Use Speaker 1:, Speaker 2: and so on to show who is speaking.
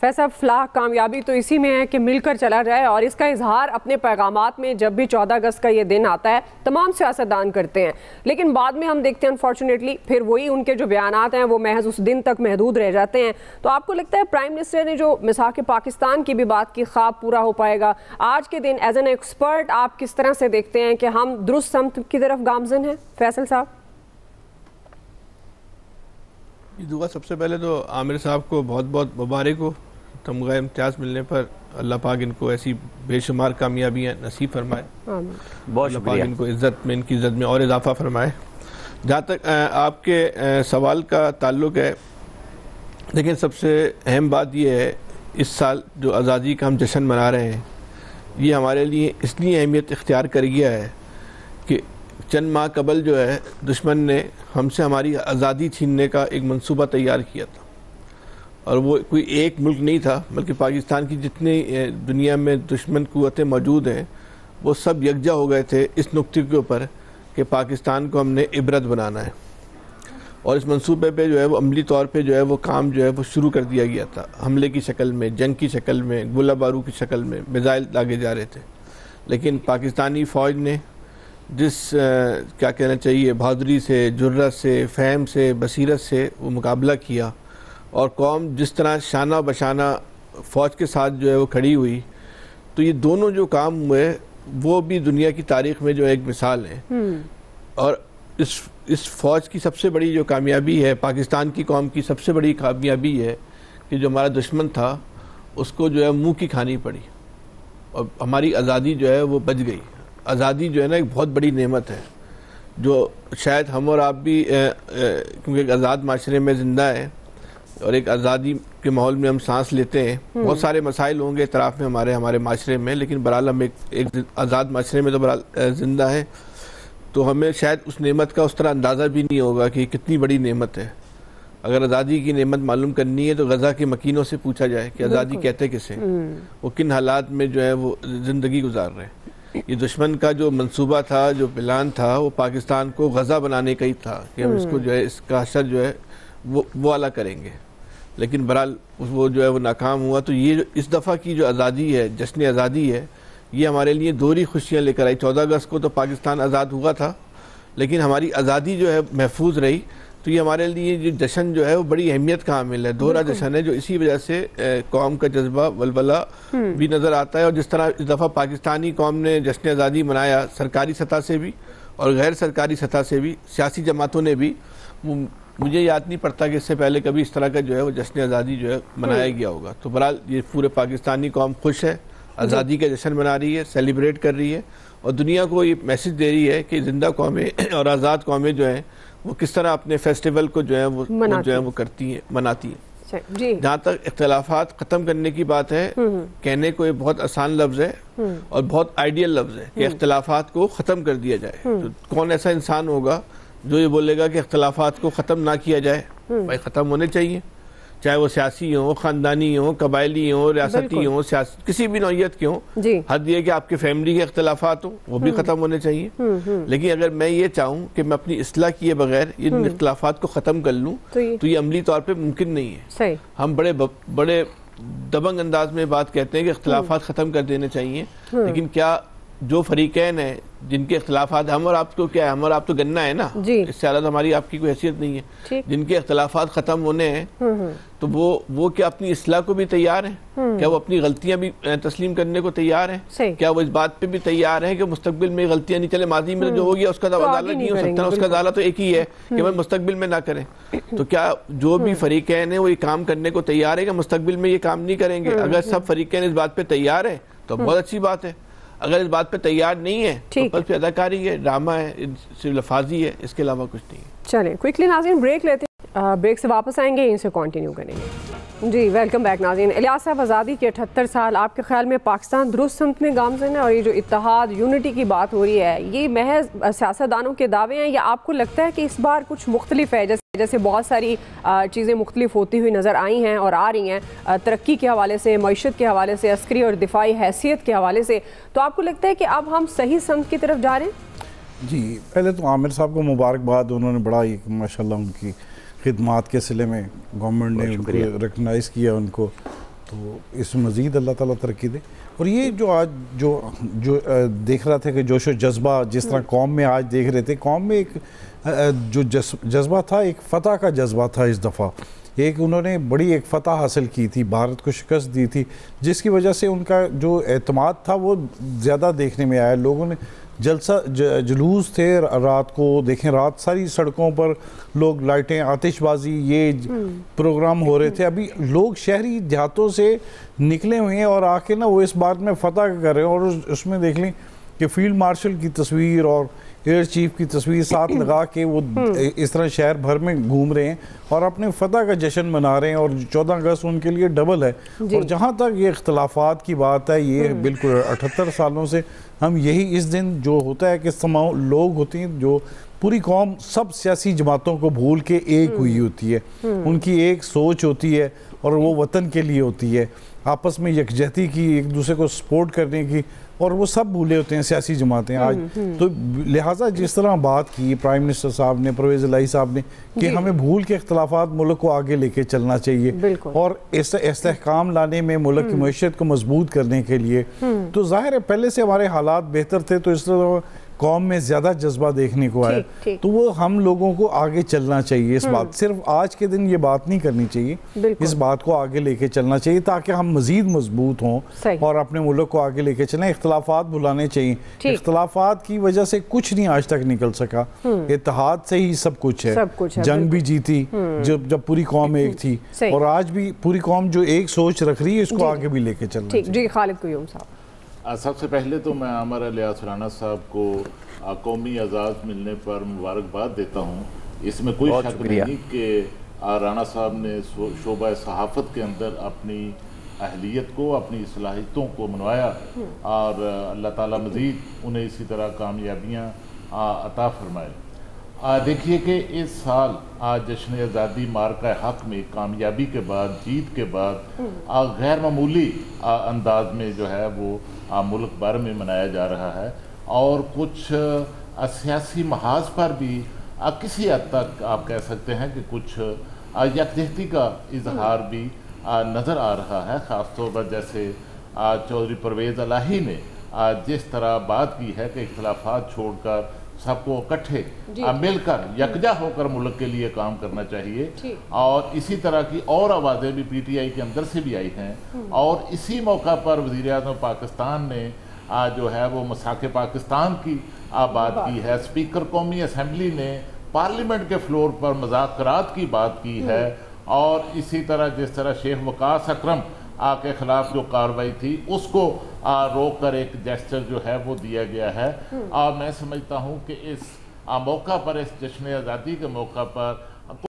Speaker 1: فیصل فلاح کامیابی تو اسی میں ہے کہ مل کر چلا جائے، اور اس کا اظہار اپنے پیغامات میں جب بھی 14 اگست کا یہ دن آتا ہے تمام سیاستدان کرتے ہیں، لیکن بعد میں ہم دیکھتے ہیں انفارچونیٹلی پھر وہی ان کے جو بیانات ہیں وہ محض اس دن تک محدود رہ جاتے ہیں۔ تو آپ کو لگتا ہے پرائم منسٹر نے جو مساق پاکستان کی بھی بات کی خواب پورا ہو پائے گا؟ آج کے دن ایز این ایکسپرٹ آپ کس طرح سے دیکھتے ہیں کہ ہم درست سمت کی طرف گامزن ہیں؟ فیصل صاحب
Speaker 2: دعا سب سے پہلے تو عامر صاحب کو بہت بہت مبارک ہو تمغہ امتیاز ملنے پر۔ اللہ پاک ان کو ایسی بے شمار کامیابیاں نصیب فرمائے، اللہ پاک ان کو عزت میں، ان کی عزت میں اور اضافہ فرمائے۔ جہاں تک آپ کے سوال کا تعلق ہے، لیکن سب سے اہم بات یہ ہے اس سال جو آزادی کا ہم جشن منا رہے ہیں یہ ہمارے لیے اس لیے اہمیت اختیار کر گیا ہے کہ چند ماہ قبل جو ہے دشمن نے ہم سے ہماری آزادی چھیننے کا ایک منصوبہ تیار کیا تھا، اور وہ کوئی ایک ملک نہیں تھا بلکہ پاکستان کی جتنی دنیا میں دشمن قوتیں موجود ہیں وہ سب یکجا ہو گئے تھے اس نقطے کے اوپر کہ پاکستان کو ہم نے عبرت بنانا ہے، اور اس منصوبے پہ جو ہے وہ عملی طور پہ جو ہے وہ کام جو ہے وہ شروع کر دیا گیا تھا، حملے کی شکل میں، جنگ کی شکل میں، گولہ بارود کی شکل میں میزائل داغے جا رہے تھے، لیکن پاکستانی فوج نے جس کیا کہنا چاہیے بہادری سے، جرأت سے، فہم سے، بصیرت سے وہ مقابلہ کیا، اور قوم جس طرح شانہ بشانہ فوج کے ساتھ جو ہے وہ کھڑی ہوئی، تو یہ دونوں جو کام ہوئے وہ بھی دنیا کی تاریخ میں جو ایک مثال ہے۔ اور اس فوج کی سب سے بڑی جو کامیابی ہے، پاکستان کی قوم کی سب سے بڑی کامیابی ہے کہ جو ہمارا دشمن تھا اس کو جو ہے منہ کی کھانی پڑی اور ہماری آزادی جو ہے وہ بچ گئی۔ آزادی جو ہے نا ایک بہت بڑی نعمت ہے جو شاید ہم اور آپ بھی کیونکہ ایک آزاد معاشرے میں زندہ ہے اور ایک آزادی کے ماحول میں ہم سانس لیتے ہیں، بہت سارے مسائل ہوں گے اطراف میں ہمارے معاشرے میں، لیکن بہرحال ہم ایک آزاد معاشرے میں تو بہرحال زندہ ہیں، تو ہمیں شاید اس نعمت کا اس طرح اندازہ بھی نہیں ہوگا کہ کتنی بڑی نعمت ہے۔ اگر آزادی کی نعمت معلوم کرنی ہے تو غزہ کے مکینوں سے پوچھا جائے کہ آزادی کہتے کسے، وہ کن حالات میں جو ہے وہ زندگی گزار رہے ہیں۔ یہ دشمن کا جو منصوبہ تھا، جو پلان تھا، وہ پاکستان کو غزہ بنانے کا ہی تھا کہ ہم اس کو جو ہے اس کا حشر جو ہے وہ اعلیٰ کریں گے، لیکن بہرحال وہ جو ہے وہ ناکام ہوا۔ تو یہ اس دفعہ کی جو آزادی ہے، جشن آزادی ہے، یہ ہمارے لیے دوہری خوشیاں لے کر آئی۔ 14 اگست کو تو پاکستان آزاد ہوا تھا، لیکن ہماری آزادی جو ہے محفوظ رہی، تو یہ ہمارے لیے جو جشن جو ہے وہ بڑی اہمیت کا حامل ہے، دوہرا جشن ہے، جو اسی وجہ سے قوم کا جذبہ ولولہ بھی نظر آتا ہے۔ اور جس طرح اس دفعہ پاکستانی قوم نے جشن آزادی منایا، سرکاری سطح سے بھی اور غیر سرکاری سطح سے بھی، سیاسی جماعتوں نے بھی، مجھے یاد نہیں پڑتا کہ اس سے پہلے کبھی اس طرح کا جو ہے وہ جشن آزادی جو ہے منایا گیا ہوگا۔ تو بہرحال یہ پورے پاکستانی قوم خوش ہے، آزادی کا جشن منا رہی ہے، سیلیبریٹ کر رہی ہے، اور دنیا کو یہ میسج دے رہی ہے کہ زندہ قومیں اور آزاد قومیں جو ہیں وہ کس طرح اپنے فیسٹیول کو جو ہے وہ کرتی ہیں، مناتی ہیں۔ جہاں تک اختلافات ختم کرنے کی بات ہے، کہنے کو یہ بہت آسان لفظ ہے اور بہت آئیڈیل لفظ ہے کہ اختلافات کو ختم کر دیا جائے۔ تو کون ایسا انسان ہوگا جو یہ بولے گا کہ اختلافات کو ختم نہ کیا جائے؟ بھائی ختم ہونے چاہیے، چاہے وہ سیاسی ہوں، خاندانی ہوں، قبائلی ہوں، ریاستی ہوں، کسی بھی نوعیت کے ہوں۔ حد یہ کہ آپ کے فیملی کے اختلافات ہوں وہ بھی ختم ہونے چاہیے، لیکن اگر میں یہ چاہوں کہ میں اپنی اصلاح کیے بغیر ان اختلافات کو ختم کر لوں تو یہ عملی طور پہ ممکن نہیں ہے۔ ہم بڑے دبنگ انداز میں بات کہتے ہیں کہ اختلافات ختم کر دینے چاہیے، لیکن کیا جو فریقین ہیں جن کے اختلافات، ہم اور آپ کو کیا ہے، ہم اور آپ تو گنا ہے نا، اس سے زیادہ ہماری آپ کی کوئی حیثیت نہیں ہے، جن کے اختلافات ختم ہونے ہیں تو وہ کیا اپنی اصلاح کو بھی تیار ہیں؟ کیا وہ اپنی غلطیاں بھی تسلیم کرنے کو تیار ہیں؟ کیا وہ اس بات پہ بھی تیار ہیں کہ مستقبل میں غلطیاں نہیں چلے، ماضی میں جو ہو گیا اس کا ازالہ نہیں ہو سکتا، اس کا ازالہ تو ایک ہی ہے کہ وہ مستقبل میں نہ کریں؟ تو کیا جو بھی فریقین ہیں وہ یہ کام کرنے کو تیار ہے کہ مستقبل میں یہ کام نہیں کریں گے؟ اگر سب فریقین اس بات پہ تیار ہیں تو بہت اچھی بات ہے، اگر اس بات پہ تیار نہیں ہے تو بس پہ اداکاری ہے، ڈرامہ ہے، صرف لفاظی ہے، اس کے علاوہ کچھ نہیں ہے۔
Speaker 1: چلیں کوئکلی ناظرین بریک لیتے ہیں، بریک سے واپس آئیں گے، ان سے کنٹینیو کریں گے۔ جی ویلکم بیک ناظرین۔ الیاس صاحب، آزادی کے 78 سال، آپ کے خیال میں پاکستان درست سمت میں گامزن ہے؟ اور یہ جو اتحاد یونٹی کی بات ہو رہی ہے، یہ محض سیاستدانوں کے دعوے ہیں یا آپ کو لگتا ہے کہ اس بار کچھ مختلف ہے؟ جیسے بہت ساری چیزیں مختلف ہوتی ہوئی نظر آئی ہیں اور آ رہی ہیں، ترقی کے حوالے سے، معیشت کے حوالے سے، عسکری اور دفاعی حیثیت کے حوالے سے، تو آپ کو لگتا ہے کہ اب ہم صحیح سمت کی طرف جا رہے ہیں؟
Speaker 3: جی پہلے تو عامر صاحب کو مبارکباد، انہوں نے بڑا ماشاءاللہ ان کی خدمات کے سلسلے میں گورنمنٹ نے ان کو ریکگنائز کیا ان کو، تو اس میں مزید اللہ تعالیٰ ترقی دے. اور یہ جو آج جو دیکھ رہا تھا کہ جوش و جذبہ جس طرح قوم میں آج دیکھ رہے تھے, قوم میں ایک جو جذبہ تھا, ایک فتح کا جذبہ تھا اس دفعہ. ایک انہوں نے بڑی ایک فتح حاصل کی تھی, بھارت کو شکست دی تھی, جس کی وجہ سے ان کا جو اعتماد تھا وہ زیادہ دیکھنے میں آیا. لوگوں نے جلوس تھے رات کو, دیکھیں رات ساری سڑکوں پر لوگ لائٹیں, آتش بازی, یہ پروگرام ہو رہے تھے. ابھی لوگ شہری دیہاتوں سے نکلے ہوئے ہیں اور آ کے نا وہ اس بات میں فتح کر رہے ہیں. اور اس میں دیکھ لیں کہ فیلڈ مارشل کی تصویر اور ایئر چیف کی تصویر ساتھ لگا کے وہ اس طرح شہر بھر میں گھوم رہے ہیں اور اپنے فتح کا جشن منا رہے ہیں. اور 14 اگست ان کے لیے ڈبل ہے. اور جہاں تک یہ اختلافات کی بات ہے, یہ بالکل 78 سالوں سے ہم یہی اس دن جو ہوتا ہے کہ تمام لوگ ہوتے ہیں, جو پوری قوم سب سیاسی جماعتوں کو بھول کے ایک ہوئی ہوتی ہے, ان کی ایک سوچ ہوتی ہے اور وہ وطن کے لیے ہوتی ہے, آپس میں یکجہتی کی, ایک دوسرے کو سپورٹ کرنے کی, اور وہ سب بھولے ہوتے ہیں سیاسی جماعتیں آج. تو لہٰذا جس طرح بات کی پرائم منسٹر صاحب نے, پرویز الہی صاحب نے, کہ ہمیں بھول کے اختلافات ملک کو آگے لے کے چلنا چاہیے اور استحکام لانے میں ملک کی معیشت کو مضبوط کرنے کے لیے, تو ظاہر ہے پہلے سے ہمارے حالات بہتر تھے, تو اس طرح قوم میں زیادہ جذبہ دیکھنے کو آیا. تو وہ ہم لوگوں کو آگے چلنا چاہیے. اس بات صرف آج کے دن یہ بات نہیں کرنی چاہیے, اس بات کو آگے لے کے چلنا چاہیے تاکہ ہم مزید مضبوط ہوں اور اپنے ملک کو آگے لے کے چلیں. اختلافات بھلانے چاہیے, اختلافات کی وجہ سے کچھ نہیں آج تک نکل سکا, اتحاد سے ہی سب کچھ ہے. جنگ بھی جیتی جب پوری قوم ایک تھی, اور آج بھی پوری قوم جو ایک سوچ رکھ رہی ہے اس کو آگے بھی لے کے چلنا چاہیے.
Speaker 1: جی خالد قیوم صاحب.
Speaker 4: سب سے پہلے تو میں عامر الیاس رانا صاحب کو قومی اعزاز ملنے پر مبارکباد دیتا ہوں. اس میں کوئی شک نہیں کہ رانا صاحب نے شعبہ صحافت کے اندر اپنی اہلیت کو, اپنی صلاحیتوں کو منوایا, اور اللہ تعالیٰ مزید انہیں اسی طرح کامیابیاں عطا فرمائے. دیکھیے کہ اس سال جشن آزادی مارکہ حق میں کامیابی کے بعد, جیت کے بعد, غیر معمولی انداز میں جو ہے وہ ملک بھر میں منایا جا رہا ہے, اور کچھ سیاسی محاذ پر بھی کسی حد تک آپ کہہ سکتے ہیں کہ کچھ یکجہتی کا اظہار بھی نظر آ رہا ہے. خاص طور پر جیسے چودھری پرویز الہی نے جس طرح بات کی ہے کہ اختلافات چھوڑ کر سب کو اکٹھے مل کر یکجا ہو کر ملک کے لیے کام کرنا چاہیے, اور اسی طرح کی اور آوازیں بھی پی ٹی آئی کے اندر سے بھی آئی ہیں. اور اسی موقع پر وزیر اعظم پاکستان نے جو ہے وہ مساق پاکستان کی بات کی ہے. اسپیکر قومی اسمبلی نے پارلیمنٹ کے فلور پر مذاکرات کی بات کی ہے, اور اسی طرح جس طرح شیخ وقاص اکرم کے خلاف جو کارروائی تھی اس کو روک کر ایک جیسچر جو ہے وہ دیا گیا ہے. میں سمجھتا ہوں کہ اس موقع پر, اس جشن آزادی کے موقع پر